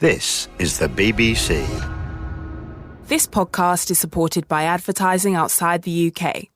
This is the BBC. This podcast is supported by advertising outside the UK.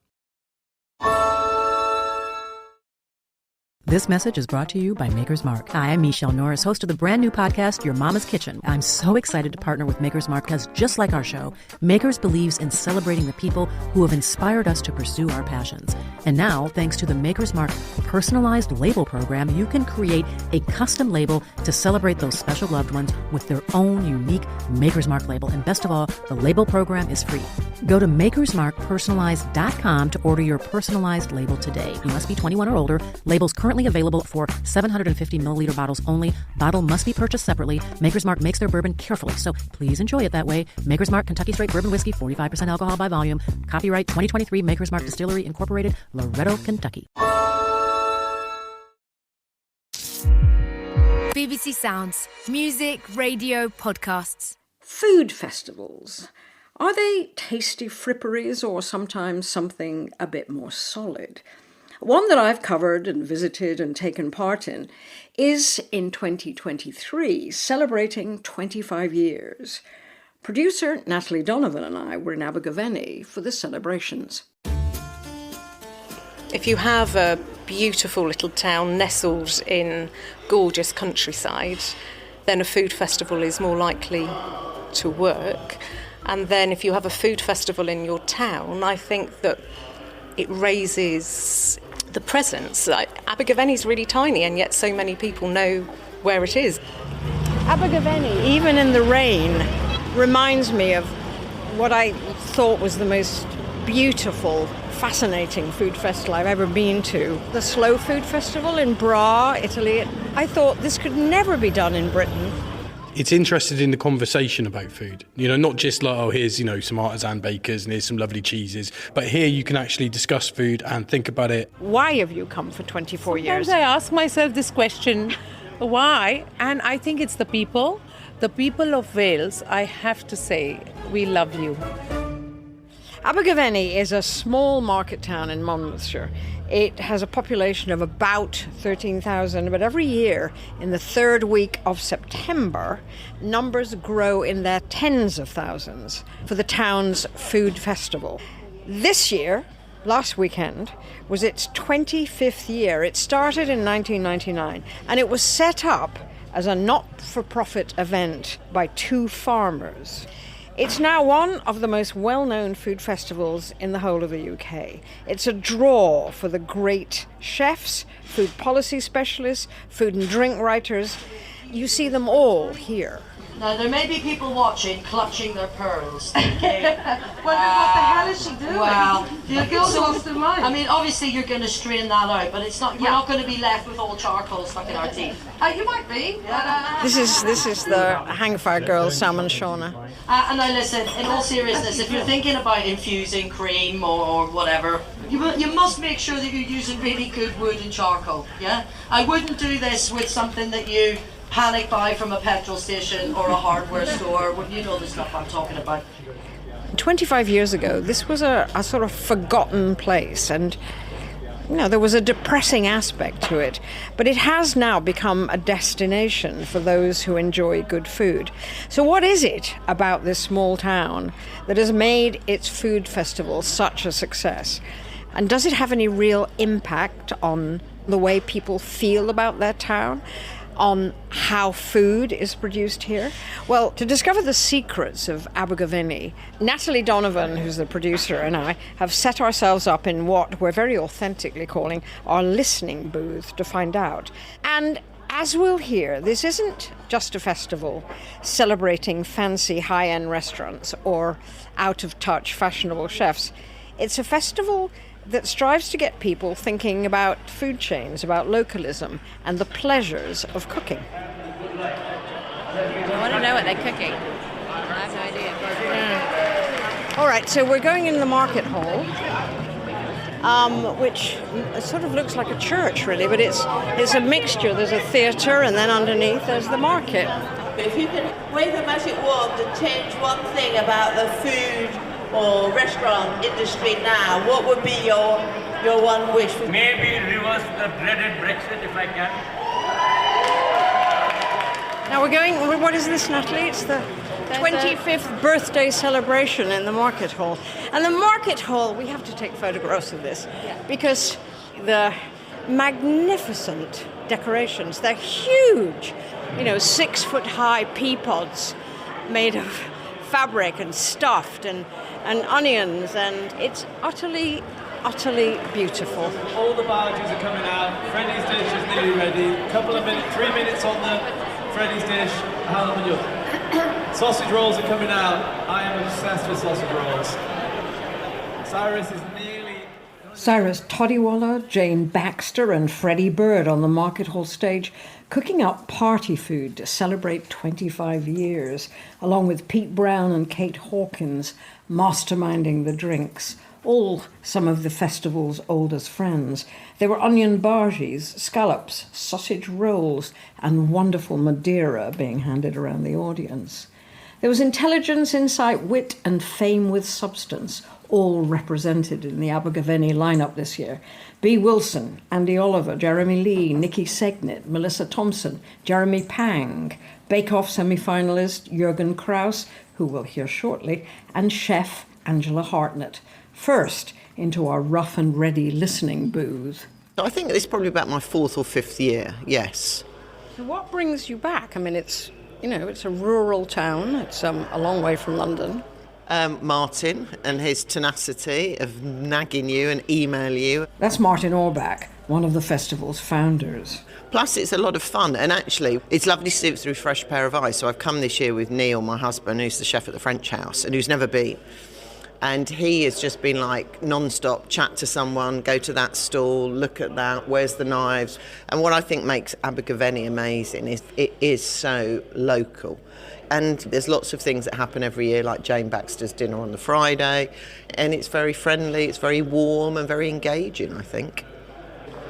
This message is brought to you by Maker's Mark. Hi, I'm Michelle Norris, host of the brand new podcast, Your Mama's Kitchen. I'm so excited to partner with Maker's Mark because just like our show, Maker's believes in celebrating the people who have inspired us to pursue our passions. And now, thanks to the Maker's Mark personalized label program, you can create a custom label to celebrate those special loved ones with their own unique Maker's Mark label. And best of all, the label program is free. Go to makersmarkpersonalized.com to order your personalized label today. You must be 21 or older. Labels currently available for 750 milliliter bottles only. Bottle must be purchased separately. Maker's Mark makes their bourbon carefully, so please enjoy it that way. Maker's Mark Kentucky Straight Bourbon Whiskey, 45% alcohol by volume. Copyright 2023 Maker's Mark Distillery Incorporated, Loretto, Kentucky. BBC Sounds. Music, radio, podcasts. Food festivals. Are they tasty fripperies or sometimes something a bit more solid? One that I've covered and visited and taken part in is in 2023, celebrating 25 years. Producer Natalie Donovan and I were in Abergavenny for the celebrations. If you have a beautiful little town nestled in gorgeous countryside, then a food festival is more likely to work. And then if you have a food festival in your town, I think that it raises the presence. Like, Abergavenny's really tiny, and yet so many people know where it is. Abergavenny, even in the rain, reminds me of what I thought was the most beautiful, fascinating food festival I've ever been to. The Slow Food Festival in Bra, Italy. I thought this could never be done in Britain. It's interested in the conversation about food. You know, not just like, oh, here's, some artisan bakers and here's some lovely cheeses. But here you can actually discuss food and think about it. Why have you come for 24 years? Sometimes I ask myself this question, why? And I think it's the people. The people of Wales, I have to say, we love you. Abergavenny is a small market town in Monmouthshire. It has a population of about 13,000, but every year in the third week of September, numbers grow in their tens of thousands for the town's food festival. This year, last weekend, was its 25th year. It started in 1999, and it was set up as a not-for-profit event by two farmers. It's now one of the most well-known food festivals in the whole of the UK. It's a draw for the great chefs, food policy specialists, food and drink writers. You see them all here. Now, there may be people watching, clutching their pearls, thinking, what the hell is she doing? Well, the girl's lost her mind. I mean, obviously you're going to strain that out, but it's not. You're not going to be left with all charcoal stuck in our teeth. You might be. This is the Hangfire girl, Sam and Shauna. And now listen, in all seriousness, if you're thinking about infusing cream or whatever, you must make sure that you're using really good wood and charcoal, yeah? I wouldn't do this with something that you panic buy from a petrol station or a hardware store. You know the stuff I'm talking about. 25 years ago, this was a sort of forgotten place, and there was a depressing aspect to it. But it has now become a destination for those who enjoy good food. So what is it about this small town that has made its food festival such a success? And does it have any real impact on the way people feel about their town? On how food is produced here? Well, to discover the secrets of Abergavenny, Natalie Donovan, who's the producer, and I have set ourselves up in what we're very authentically calling our listening booth to find out. And as we'll hear, this isn't just a festival celebrating fancy high-end restaurants or out-of-touch fashionable chefs. It's a festival that strives to get people thinking about food chains, about localism, and the pleasures of cooking. I want to know what they're cooking. I have no idea. All right, so we're going in the market hall, which sort of looks like a church, really, but it's a mixture. There's a theatre, and then underneath there's the market. If you can wave a magic wand and change one thing about the food or restaurant industry now, what would be your one wish? Maybe reverse the dreaded Brexit if I can. Now we're going, what is this, Natalie? It's the 25th birthday celebration in the Market Hall. And the Market Hall, we have to take photographs of this because the magnificent decorations, they're huge. 6-foot-high pea pods made of fabric and stuffed and onions, and it's utterly beautiful. All the barges are coming out. Freddy's dish is nearly ready. Couple of minutes, 3 minutes on the Freddy's dish. How long are you? Sausage rolls are coming out. I am obsessed with sausage rolls. Cyrus is nearly... Cyrus Toddywaller, Jane Baxter and Freddie Bird on the Market Hall stage cooking up party food to celebrate 25 years, along with Pete Brown and Kate Hawkins masterminding the drinks, all some of the festival's oldest friends. There were onion bhaji's, scallops, sausage rolls and wonderful Madeira being handed around the audience. There was intelligence, insight, wit and fame with substance, all represented in the Abergavenny lineup this year. B. Wilson, Andy Oliver, Jeremy Lee, Nikki Segnet, Melissa Thompson, Jeremy Pang, Bake Off semi-finalist Jürgen Kraus, who we'll hear shortly, and chef Angela Hartnett. First, into our rough and ready listening booth. I think it's probably about my 4th or 5th year, yes. So what brings you back? I mean, it's a rural town. It's a long way from London. Martin and his tenacity of nagging you and email you. That's Martin Orbach, one of the festival's founders. Plus, it's a lot of fun, and actually, it's lovely to see it through a fresh pair of eyes. So I've come this year with Neil, my husband, who's the chef at the French House, and who's never been. And he has just been like non-stop, chat to someone, go to that stall, look at that, where's the knives? And what I think makes Abergavenny amazing is it is so local. And there's lots of things that happen every year, like Jane Baxter's dinner on the Friday, and it's very friendly, it's very warm and very engaging, I think.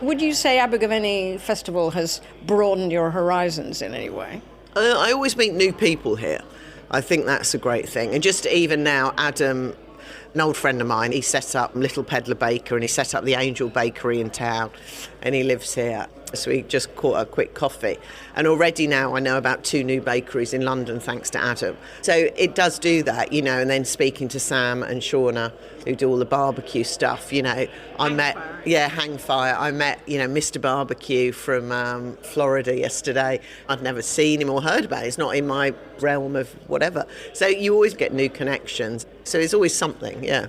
Would you say Abergavenny Festival has broadened your horizons in any way? I always meet new people here. I think that's a great thing. And just even now, Adam, an old friend of mine, he set up Little Peddler Baker and he set up the Angel Bakery in town, and he lives here. So we just caught a quick coffee. And already now I know about 2 new bakeries in London thanks to Adam. So it does do that, and then speaking to Sam and Shauna, who do all the barbecue stuff, I met Hangfire. I met, Mr. Barbecue from Florida yesterday. I've never seen him or heard about it. It's not in my realm of whatever. So you always get new connections. So it's always something, yeah.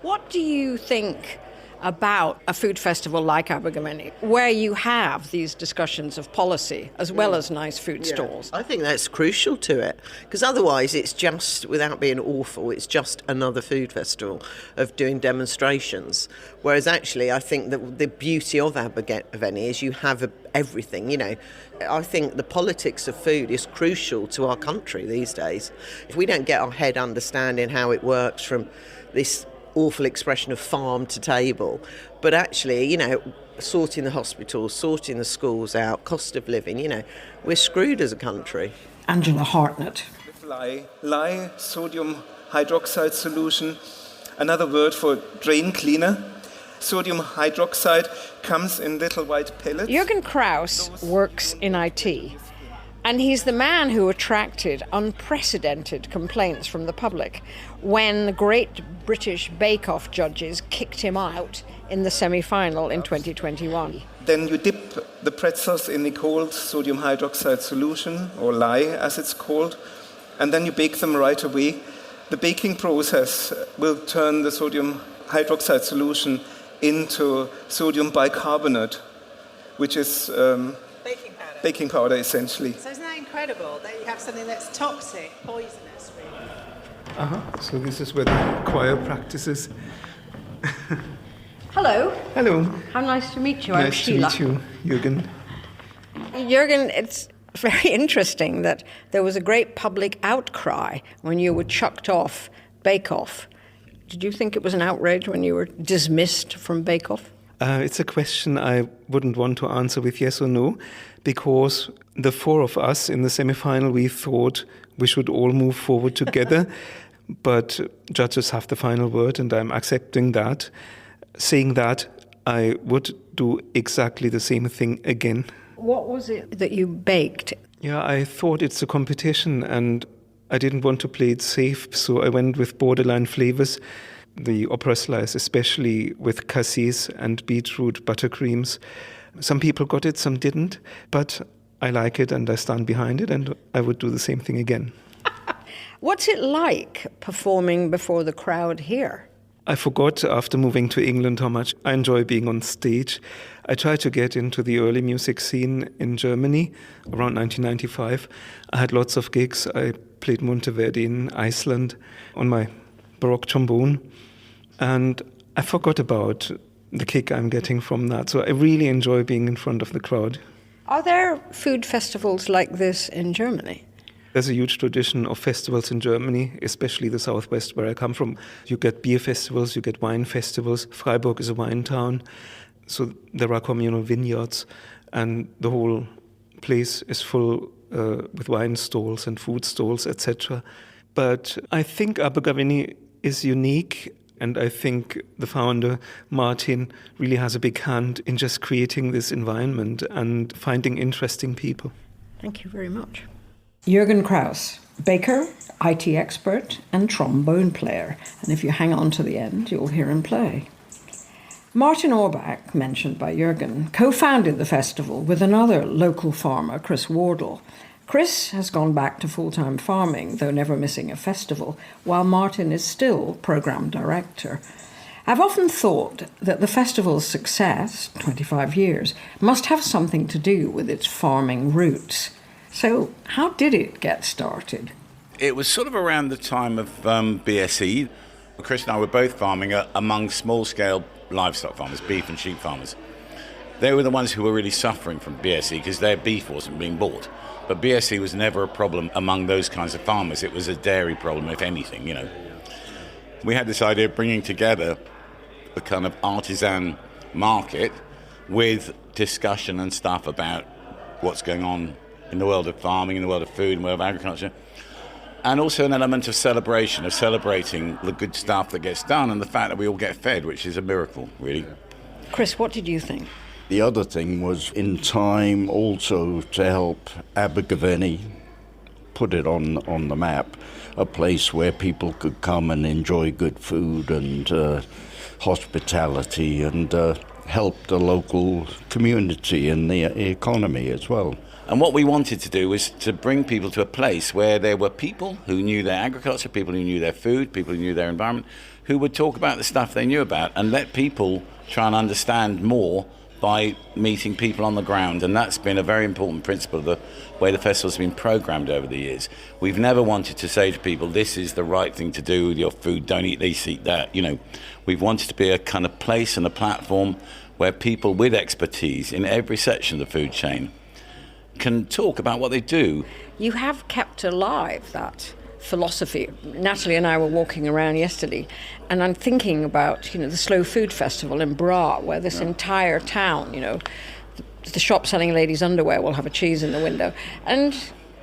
What do you think about a food festival like Abergavenny, where you have these discussions of policy as well as nice food stalls? I think that's crucial to it, because otherwise it's just, without being awful, it's just another food festival of doing demonstrations. Whereas actually I think that the beauty of Abergavenny is you have everything, I think the politics of food is crucial to our country these days. If we don't get our head understanding how it works from this awful expression of farm to table, but actually, sorting the hospitals, sorting the schools out, cost of living, we're screwed as a country. Angela Hartnett. Lye, sodium hydroxide solution, another word for drain cleaner. Sodium hydroxide comes in little white pellets. Jürgen Kraus works in IT. And he's the man who attracted unprecedented complaints from the public when the Great British Bake Off judges kicked him out in the semi-final in 2021. Then you dip the pretzels in the cold sodium hydroxide solution, or lye as it's called, and then you bake them right away. The baking process will turn the sodium hydroxide solution into sodium bicarbonate, which is baking powder, essentially. So isn't that incredible that you have something that's toxic, poisonous, really? So this is where the choir practices. Hello. Hello. How nice to meet you. I'm Nice Sheila. to meet you, Jürgen. Jürgen, it's very interesting that there was a great public outcry when you were chucked off Bake Off. Did you think it was an outrage when you were dismissed from Bake Off? It's a question I wouldn't want to answer with yes or no, because the 4 of us in the semi-final, we thought we should all move forward together, but judges have the final word, and I'm accepting that. Saying that, I would do exactly the same thing again. What was it that you baked? Yeah, I thought it's a competition and I didn't want to play it safe, so I went with borderline flavors. The opera slice, especially with cassis and beetroot buttercreams. Some people got it, some didn't, but I like it and I stand behind it and I would do the same thing again. What's it like performing before the crowd here? I forgot after moving to England how much I enjoy being on stage. I tried to get into the early music scene in Germany around 1995. I had lots of gigs. I played Monteverdi in Iceland on my Baroque trombone. And I forgot about the kick I'm getting from that. So I really enjoy being in front of the crowd. Are there food festivals like this in Germany? There's a huge tradition of festivals in Germany, especially the southwest where I come from. You get beer festivals, you get wine festivals. Freiburg is a wine town, so there are communal vineyards, and the whole place is full with wine stalls and food stalls, etc. But I think Abergavenny is unique, and I think the founder, Martin, really has a big hand in just creating this environment and finding interesting people. Thank you very much. Jürgen Kraus, baker, IT expert and trombone player. And if you hang on to the end, you'll hear him play. Martin Orbach, mentioned by Jürgen, co-founded the festival with another local farmer, Chris Wardle. Chris has gone back to full-time farming, though never missing a festival, while Martin is still programme director. I've often thought that the festival's success, 25 years, must have something to do with its farming roots. So how did it get started? It was sort of around the time of BSE. Chris and I were both farming among small-scale livestock farmers, beef and sheep farmers. They were the ones who were really suffering from BSE because their beef wasn't being bought. But BSE was never a problem among those kinds of farmers. It was a dairy problem, if anything, you know. We had this idea of bringing together the kind of artisan market with discussion and stuff about what's going on in the world of farming, in the world of food, in the world of agriculture. And also an element of celebration, of celebrating the good stuff that gets done and the fact that we all get fed, which is a miracle, really. Chris, what did you think? The other thing was in time also to help Abergavenny put it on the map, a place where people could come and enjoy good food and hospitality and help the local community and the economy as well. And what we wanted to do was to bring people to a place where there were people who knew their agriculture, people who knew their food, people who knew their environment, who would talk about the stuff they knew about and let people try and understand more by meeting people on the ground. And that's been a very important principle of the way the festival's been programmed over the years. We've never wanted to say to people, this is the right thing to do with your food, don't eat this, eat that. You know, we've wanted to be a kind of place and a platform where people with expertise in every section of the food chain can talk about what they do. You have kept alive that philosophy. Natalie and I were walking around yesterday, and I'm thinking about, the Slow Food Festival in Bra, where this entire town, the shop selling ladies' underwear will have a cheese in the window. And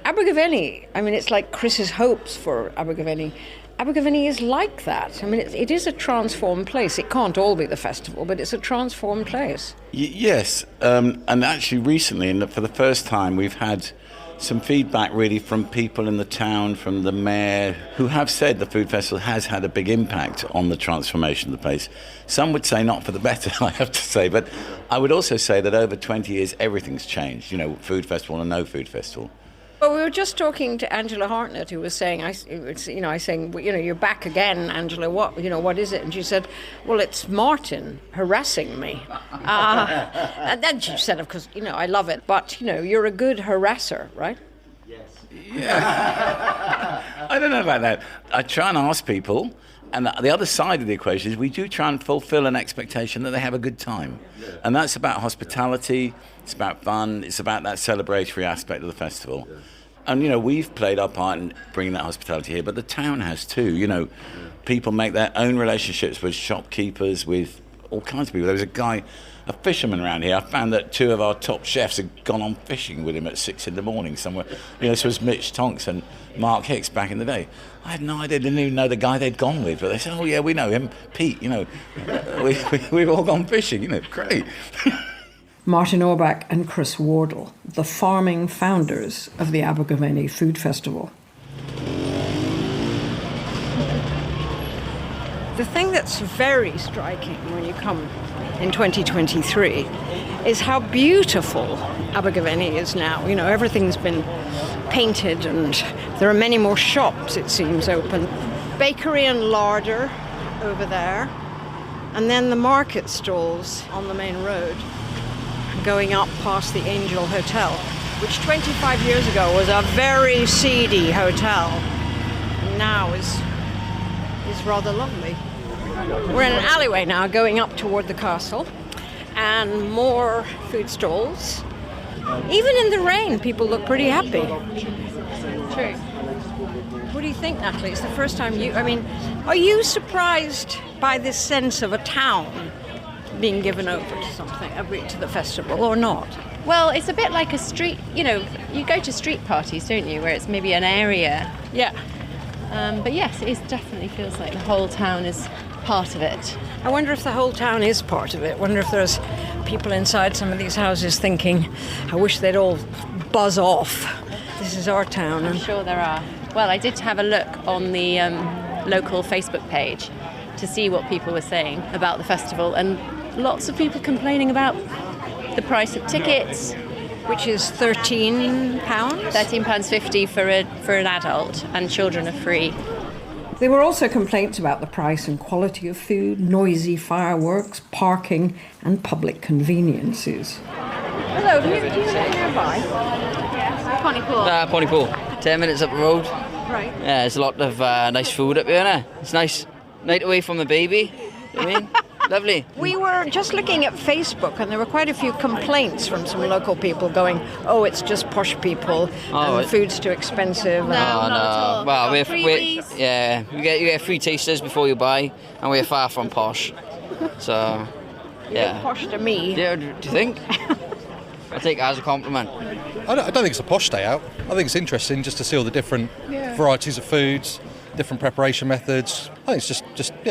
Abergavenny, it's like Chris's hopes for Abergavenny. Abergavenny is like that. It is a transformed place. It can't all be the festival, but it's a transformed place. Yes, and actually recently, for the first time, we've had some feedback really from people in the town, from the mayor, who have said the food festival has had a big impact on the transformation of the place. Some would say not for the better, I have to say, but I would also say that over 20 years, everything's changed, food festival and no food festival. Well, we were just talking to Angela Hartnett, who was saying, I saying, you're back again, Angela. What is it? And she said, well, it's Martin harassing me. And then she said, of course, I love it, but you're a good harasser, right? Yes. Yeah. I don't know about that. I try and ask people, and the other side of the equation is we do try and fulfill an expectation that they have a good time, and that's about hospitality. It's about fun. It's about that celebratory aspect of the festival. And, we've played our part in bringing that hospitality here, but the town has too. People make their own relationships with shopkeepers, with all kinds of people. There was a fisherman around here. I found that 2 of our top chefs had gone on fishing with him at 6 a.m. somewhere. This was Mitch Tonks and Mark Hicks back in the day. I had no idea, didn't even know the guy they'd gone with, but they said, oh yeah, we know him, Pete, we've all gone fishing, great. Martin Orbach and Chris Wardle, the farming founders of the Abergavenny Food Festival. The thing that's very striking when you come in 2023 is how beautiful Abergavenny is now. You know, everything's been painted and there are many more shops, it seems, open. Bakery and larder over there, and then the market stalls on the main road going up past the Angel Hotel, which 25 years ago was a very seedy hotel and now is rather lovely. We're in an alleyway now going up toward the castle, and more food stalls. Even in the rain, people look pretty happy. True. What do you think, Natalie? It's the first time are you surprised by this sense of a town being given over to something, to the festival, or not? Well, it's a bit like a street, you go to street parties, don't you, where it's maybe an area. Yeah. But yes, it definitely feels like the whole town is part of it. I wonder if the whole town is part of it. I wonder if there's people inside some of these houses thinking, I wish they'd all buzz off. This is our town. I'm sure there are. Well, I did have a look on the local Facebook page to see what people were saying about the festival, and lots of people complaining about the price of tickets, which is £13. £13.50 for an adult, and children are free. There were also complaints about the price and quality of food, noisy fireworks, parking, and public conveniences. Hello, do you live nearby? Pontypool. Pontypool. 10 minutes up the road. Right. Yeah, there's a lot of nice food up here, isn't it? It's nice. Night away from the baby. You know what I mean? Lovely. We were just looking at Facebook, and there were quite a few complaints from some local people going, oh, it's just posh people, and food's too expensive. No, not at all. Well, you get free tasters before you buy, and we're far from posh. So, yeah. Posh to me. Yeah, do you think? I take it as a compliment. I don't think it's a posh day out. I think it's interesting just to see all the different varieties of foods, different preparation methods. I think it's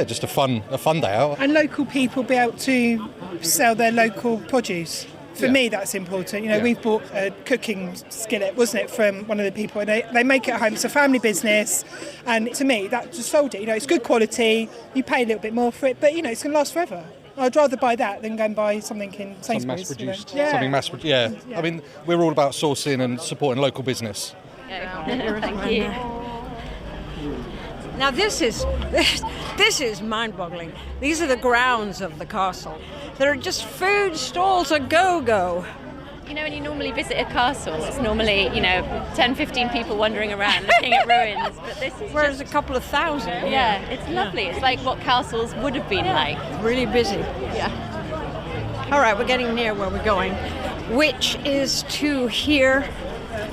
just a fun day out. And local people be able to sell their local produce. For me, that's important. We've bought a cooking skillet, wasn't it, from one of the people. And they make it at home. It's a family business. And to me, that just sold it. It's good quality. You pay a little bit more for it, but, it's going to last forever. I'd rather buy that than go and buy something in Sainsbury's. Something mass-produced. Yeah. I mean, we're all about sourcing and supporting local business. Thank you. Now this is mind-boggling. These are the grounds of the castle. There are just food stalls a go-go. When you normally visit a castle, it's normally, 10, 15 people wandering around looking at ruins. But this is Whereas a couple of thousand. Yeah, it's lovely. It's like what castles would have been like. Really busy. Yeah. All right, we're getting near where we're going, which is to hear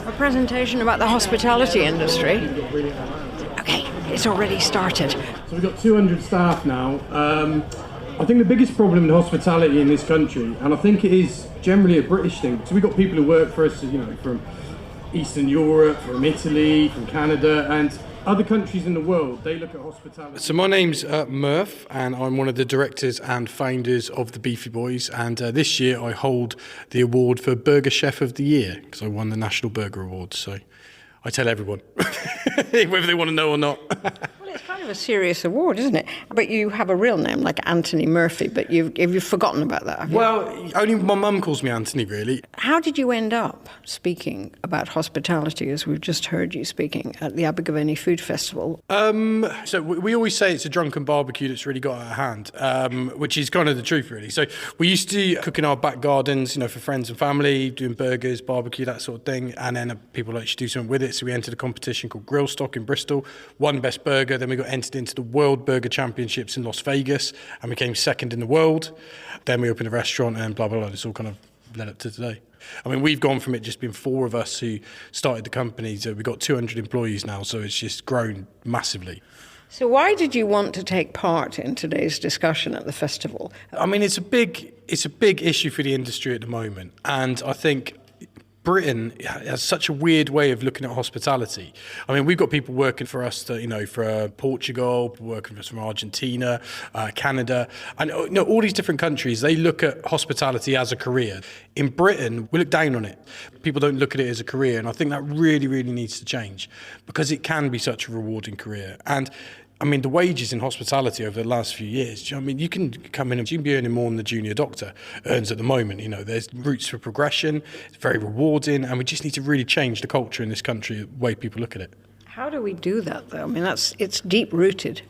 a presentation about the hospitality industry. Okay, it's already started. So we've got 200 staff now. I think the biggest problem in hospitality in this country, and I think it is generally a British thing, so we've got people who work for us, from Eastern Europe, from Italy, from Canada, and other countries in the world, they look at hospitality. So my name's Murph, and I'm one of the directors and founders of the Beefy Boys, and this year I hold the award for Burger Chef of the Year, because I won the National Burger Awards, so I tell everyone, whether they want to know or not. Well, it's kind of a serious award, isn't it? But you have a real name, like Anthony Murphy, but you've forgotten about that, have you? Well, only my mum calls me Anthony, really. How did you end up speaking about hospitality, as we've just heard you speaking, at the Abergavenny Food Festival? So we always say it's a drunken barbecue that's really got out of hand, which is kind of the truth, really. So we used to cook in our back gardens, for friends and family, doing burgers, barbecue, that sort of thing, and then people like to do something with it. So we entered a competition called Grill Stock in Bristol, won Best Burger, then we got entered into the World Burger Championships in Las Vegas and became second in the world. Then we opened a restaurant and blah, blah, blah. It's all kind of led up to today. I mean, we've gone from it just being 4 of us who started the company, so we've got 200 employees now, so it's just grown massively. So why did you want to take part in today's discussion at the festival? I mean, it's a big issue for the industry at the moment, and I think Britain has such a weird way of looking at hospitality. I mean, we've got people working for us that, for Portugal, working for us from Argentina, Canada, and all these different countries, they look at hospitality as a career. In Britain, we look down on it. People don't look at it as a career, and I think that really, really needs to change because it can be such a rewarding career. And I mean, the wages in hospitality over the last few years, you can come in and you can be earning more than the junior doctor earns at the moment. There's routes for progression, it's very rewarding, and we just need to really change the culture in this country, the way people look at it. How do we do that, though? I mean, it's deep-rooted.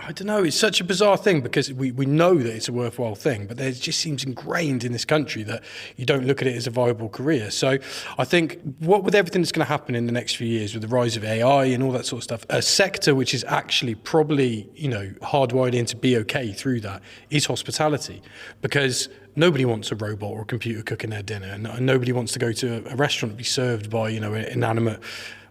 I don't know, it's such a bizarre thing because we know that it's a worthwhile thing, but it just seems ingrained in this country that you don't look at it as a viable career. So I think with everything that's going to happen in the next few years with the rise of AI and all that sort of stuff, a sector which is actually probably, hardwired in to be okay through that is hospitality, because nobody wants a robot or a computer cooking their dinner, and nobody wants to go to a restaurant and be served by, an inanimate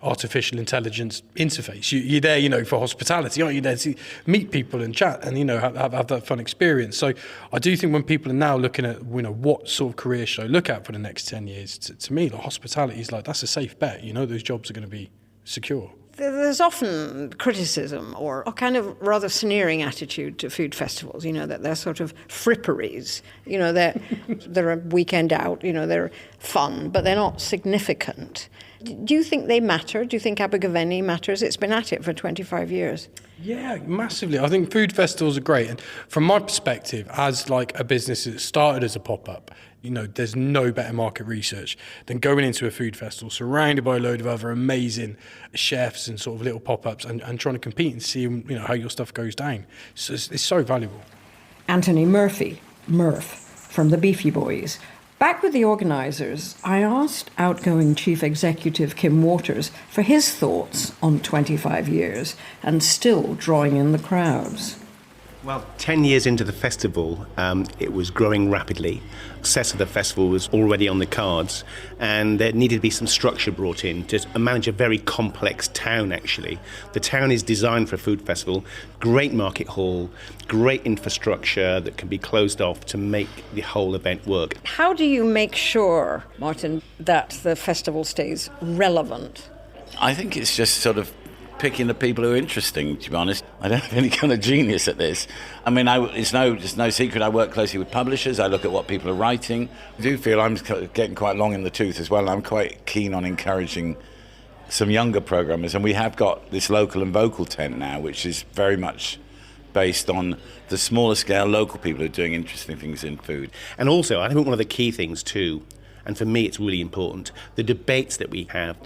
artificial intelligence interface. You're there, for hospitality, aren't you? There to meet people and chat and, have that fun experience. So I do think when people are now looking at, what sort of career should I look at for the next 10 years, to me, hospitality is that's a safe bet. Those jobs are going to be secure. There's often criticism or a kind of rather sneering attitude to food festivals, that they're sort of fripperies. They're a weekend out, they're fun, but they're not significant. Do you think they matter? Do you think Abergavenny matters? It's been at it for 25 years. Yeah, massively. I think food festivals are great. And from my perspective, as a business that started as a pop-up, there's no better market research than going into a food festival surrounded by a load of other amazing chefs and sort of little pop-ups and trying to compete and see, how your stuff goes down. So it's so valuable. Anthony Murph, from the Beefy Boys. Back with the organisers, I asked outgoing Chief Executive Kim Waters for his thoughts on 25 years and still drawing in the crowds. Well, 10 years into the festival, it was growing rapidly. Success of the festival was already on the cards, and there needed to be some structure brought in to manage a very complex town, actually. The town is designed for a food festival, great market hall, great infrastructure that can be closed off to make the whole event work. How do you make sure, Martin, that the festival stays relevant? I think it's just sort of picking the people who are interesting, to be honest. I don't have any kind of genius at this. I mean, it's no secret I work closely with publishers. I look at what people are writing. I do feel I'm getting quite long in the tooth as well. I'm quite keen on encouraging some younger programmers, and we have got this local and vocal tent now, which is very much based on the smaller scale local people who are doing interesting things in food. And also, I think one of the key things too, and for me it's really important, the debates that we have.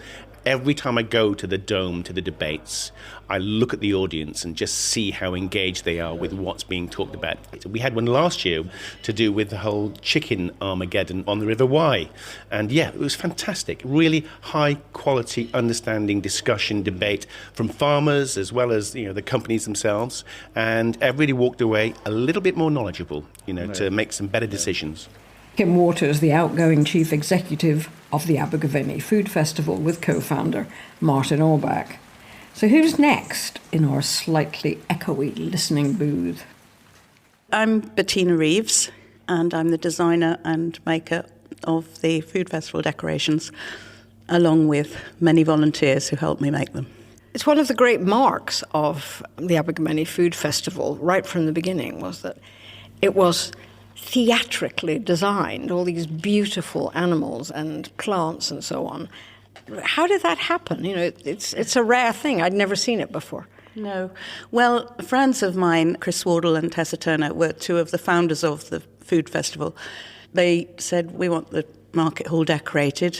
Every time I go to the Dome, to the debates, I look at the audience and just see how engaged they are with what's being talked about. We had one last year to do with the whole chicken Armageddon on the River Wye. And yeah, it was fantastic. Really high quality understanding, discussion, debate from farmers as well as the companies themselves. And everybody walked away a little bit more knowledgeable, to make some better decisions. Kim Waters, the outgoing Chief Executive of the Abergavenny Food Festival with co-founder Martin Orbach. So who's next in our slightly echoey listening booth? I'm Bettina Reeves, and I'm the designer and maker of the food festival decorations, along with many volunteers who helped me make them. It's one of the great marks of the Abergavenny Food Festival right from the beginning was that it was theatrically designed, all these beautiful animals and plants and so on. How did that happen? It's a rare thing. I'd never seen it before. No. Well, friends of mine, Chris Wardle and Tessa Turner, were two of the founders of the food festival. They said, we want the market hall decorated,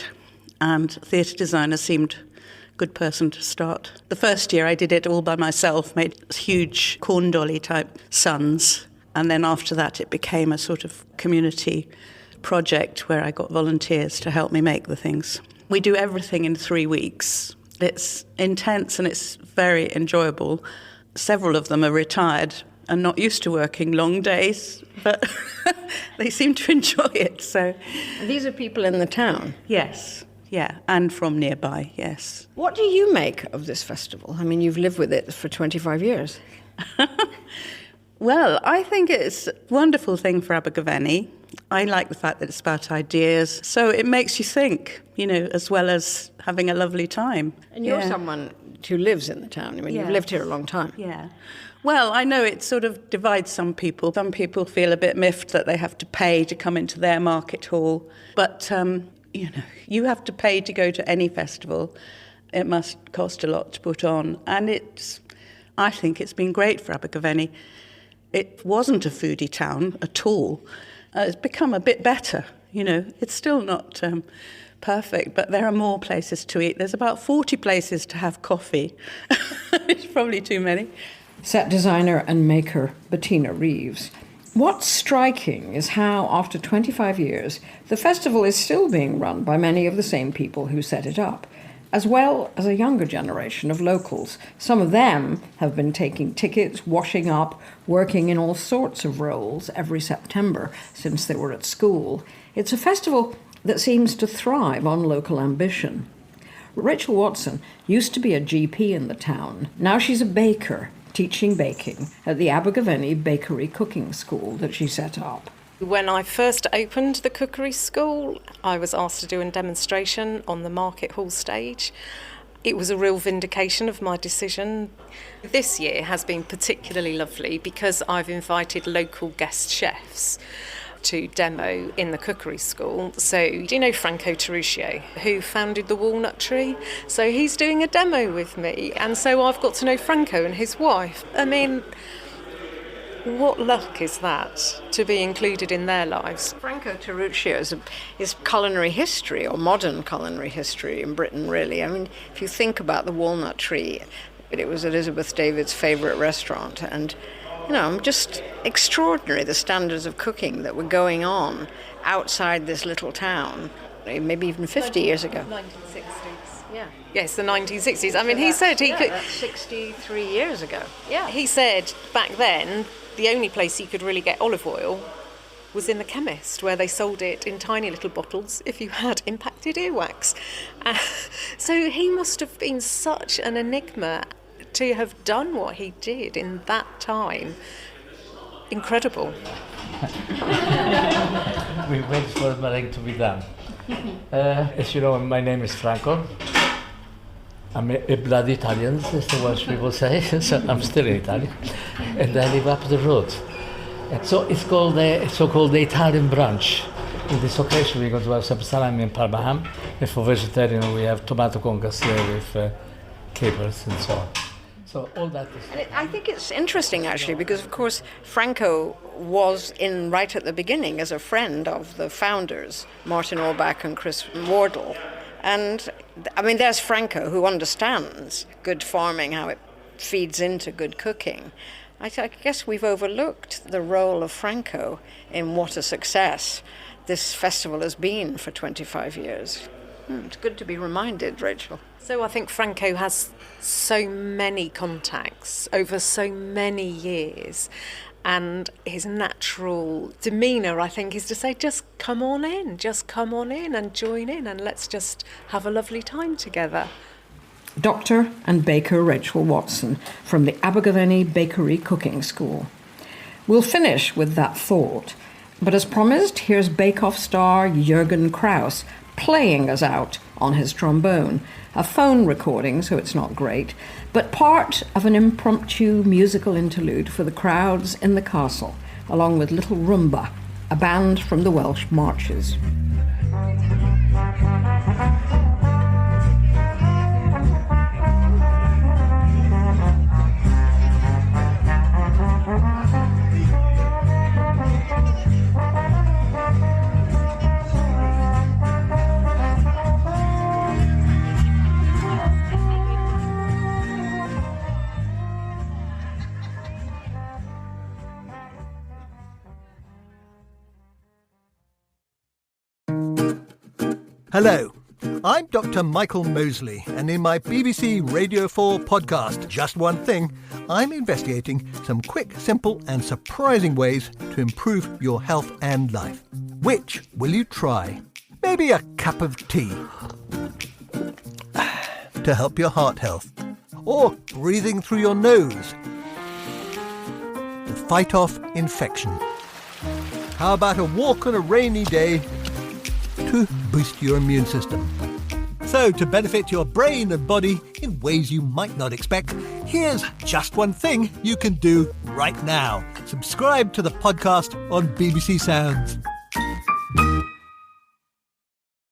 and theatre designer seemed a good person to start. The first year I did it all by myself, made huge corn dolly type suns. And then after that, it became a sort of community project where I got volunteers to help me make the things. We do everything in 3 weeks. It's intense and it's very enjoyable. Several of them are retired and not used to working long days, but they seem to enjoy it. So these are people in the town? Yes, yeah, and from nearby, yes. What do you make of this festival? I mean, you've lived with it for 25 years. Well, I think it's a wonderful thing for Abergavenny. I like the fact that it's about ideas. So it makes you think, as well as having a lovely time. And you're someone who lives in the town. I mean, you've lived here a long time. Yeah. Well, I know it sort of divides some people. Some people feel a bit miffed that they have to pay to come into their market hall. But, you have to pay to go to any festival. It must cost a lot to put on. And I think it's been great for Abergavenny. It wasn't a foodie town at all. It's become a bit better, It's still not perfect, but there are more places to eat. There's about 40 places to have coffee. It's probably too many. Set designer and maker Bettina Reeves. What's striking is how, after 25 years, the festival is still being run by many of the same people who set it up, as well as a younger generation of locals. Some of them have been taking tickets, washing up, working in all sorts of roles every September since they were at school. It's a festival that seems to thrive on local ambition. Rachel Watson used to be a GP in the town. Now she's a baker, teaching baking at the Abergavenny Bakery Cooking School that she set up. When I first opened the cookery school, I was asked to do a demonstration on the market hall stage. It was a real vindication of my decision. This year has been particularly lovely because I've invited local guest chefs to demo in the cookery school. So, do you know Franco Terruccio, who founded the Walnut Tree? So he's doing a demo with me, and so I've got to know Franco and his wife. I mean, what luck is that, to be included in their lives? Franco Terruccio is culinary history, or modern culinary history in Britain, really. I mean, if you think about the Walnut Tree, it was Elizabeth David's favourite restaurant, and just extraordinary, the standards of cooking that were going on outside this little town, maybe even 50 years ago. 1960s. Yeah. Yes, the 1960s. I mean, he said he could... That's 63 years ago. Yeah. He said back then the only place you could really get olive oil was in the chemist, where they sold it in tiny little bottles if you had impacted earwax. So he must have been such an enigma to have done what he did in that time. Incredible. We wait for the meringue to be done. As you know, my name is Franco. I'm a blood Italian, as the Welsh people say, so I'm still in Italy. And I live up the road. And so it's called the so-called the Italian brunch. In this occasion, we're going to have some salami and parma ham. And for vegetarian, we have tomato concassé with capers and so on. So all that is... I think it's interesting, actually, because, of course, Franco was in right at the beginning as a friend of the founders, Martin Orbach and Chris Wardle. And, I mean, there's Franco, who understands good farming, how it feeds into good cooking. I guess we've overlooked the role of Franco in what a success this festival has been for 25 years. It's good to be reminded, Rachel. So I think Franco has so many contacts over so many years, and his natural demeanour, I think, is to say, just come on in and join in, and let's just have a lovely time together. Doctor and baker Rachel Watson from the Abergavenny Bakery Cooking School. We'll finish with that thought, but as promised, here's Bake-Off star Jürgen Kraus playing us out on his trombone. A phone recording, so it's not great, but part of an impromptu musical interlude for the crowds in the castle, along with Little Rumba, a band from the Welsh Marches. Hello, I'm Dr. Michael Mosley, and in my BBC Radio 4 podcast, Just One Thing, I'm investigating some quick, simple and surprising ways to improve your health and life. Which will you try? Maybe a cup of tea to help your heart health, or breathing through your nose to fight off infection. How about a walk on a rainy day to boost your immune system? So, to benefit your brain and body in ways you might not expect, here's just one thing you can do right now. Subscribe to the podcast on BBC Sounds.